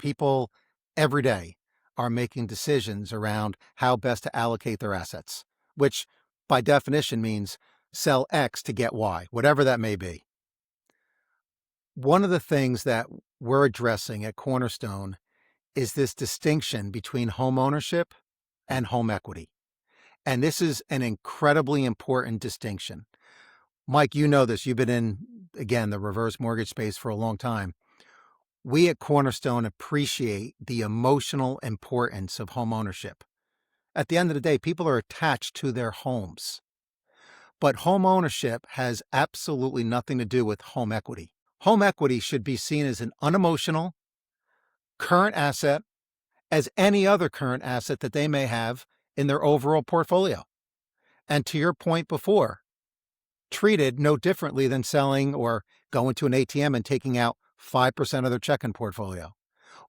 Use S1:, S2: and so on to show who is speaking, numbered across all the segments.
S1: People every day are making decisions around how best to allocate their assets, which by definition means sell X to get Y, whatever that may be. One of the things that we're addressing at Cornerstone is this distinction between home ownership and home equity. And this is an incredibly important distinction. Mike, you know this. You've been in, again, the reverse mortgage space for a long time. We at Cornerstone appreciate the emotional importance of home ownership. At the end of the day, people are attached to their homes. But home ownership has absolutely nothing to do with home equity. Home equity should be seen as an unemotional, current asset, as any other current asset that they may have in their overall portfolio. And to your point before, treated no differently than selling or going to an ATM and taking out 5% of their checking portfolio,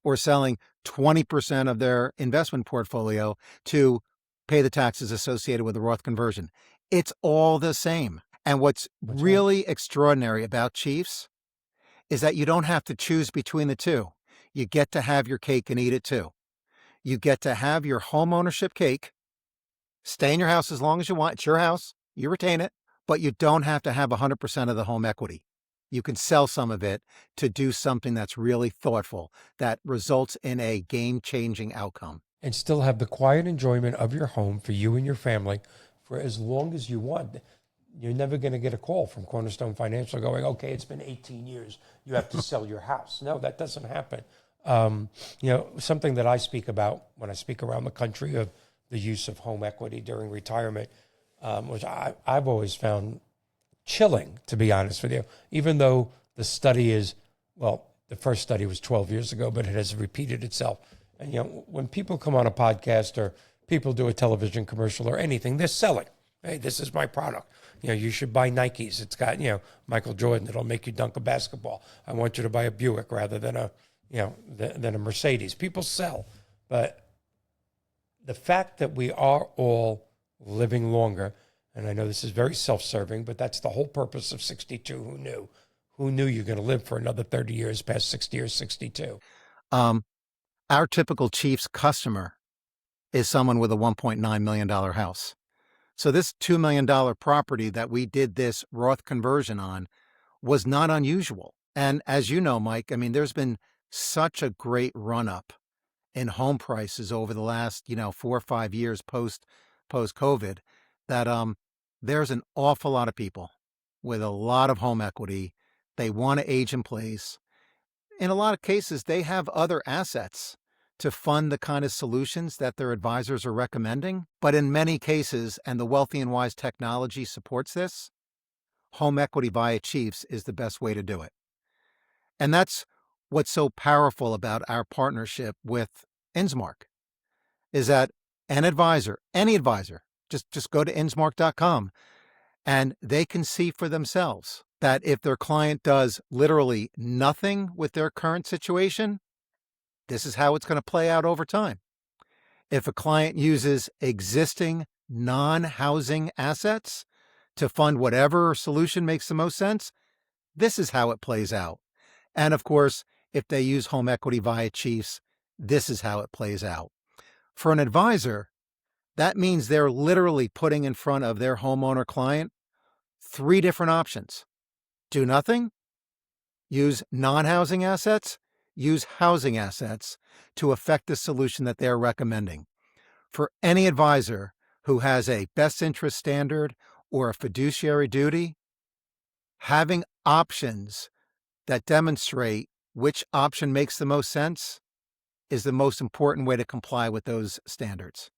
S1: or selling 20% of their investment portfolio to pay the taxes associated with the Roth conversion. It's all the same. And what's really extraordinary about CHEIFS is that you don't have to choose between the two. You get to have your cake and eat it too. You get to have your home ownership cake, stay in your house as long as you want. It's your house. You retain it, but you don't have to have 100% of the home equity. You can sell some of it to do something that's really thoughtful, that results in a game-changing outcome.
S2: And still have the quiet enjoyment of your home for you and your family for as long as you want. You're never going to get a call from Cornerstone Financial going, okay, it's been 18 years. You have to sell your house. No, that doesn't happen. Something that I speak about when I speak around the country of the use of home equity during retirement, which I've always found chilling, to be honest with you, even though the study is, well, the first study was 12 years ago, but it has repeated itself. And, when people come on a podcast or people do a television commercial or anything, they're selling. Hey, this is my product. You should buy Nikes. It's got, Michael Jordan. It'll make you dunk a basketball. I want you to buy a Buick rather than a Mercedes. People sell. But the fact that we are all living longer, and I know this is very self-serving, but that's the whole purpose of 62. Who knew? Who knew you're going to live for another 30 years past 60 or 62?
S1: Our typical CHEIFS customer is someone with a $1.9 million house. So this $2 million property that we did this Roth conversion on was not unusual. And as you know, Mike, there's been such a great run-up in home prices over the last, 4 or 5 years post-COVID that there's an awful lot of people with a lot of home equity. They want to age in place. In a lot of cases, they have other assets to fund the kind of solutions that their advisors are recommending. But in many cases, and the Wealthy and Wise technology supports this, home equity via CHEIFS is the best way to do it. And that's what's so powerful about our partnership with Insmark, is that an advisor, any advisor, just go to insmark.com and they can see for themselves that if their client does literally nothing with their current situation, this is how it's going to play out over time. If a client uses existing non-housing assets to fund whatever solution makes the most sense, this is how it plays out. And of course, if they use home equity via CHEIFS, this is how it plays out. For an advisor, that means they're literally putting in front of their homeowner client 3 different options. Do nothing, use non-housing assets, use housing assets to affect the solution that they're recommending. For any advisor who has a best interest standard or a fiduciary duty, having options that demonstrate which option makes the most sense is the most important way to comply with those standards.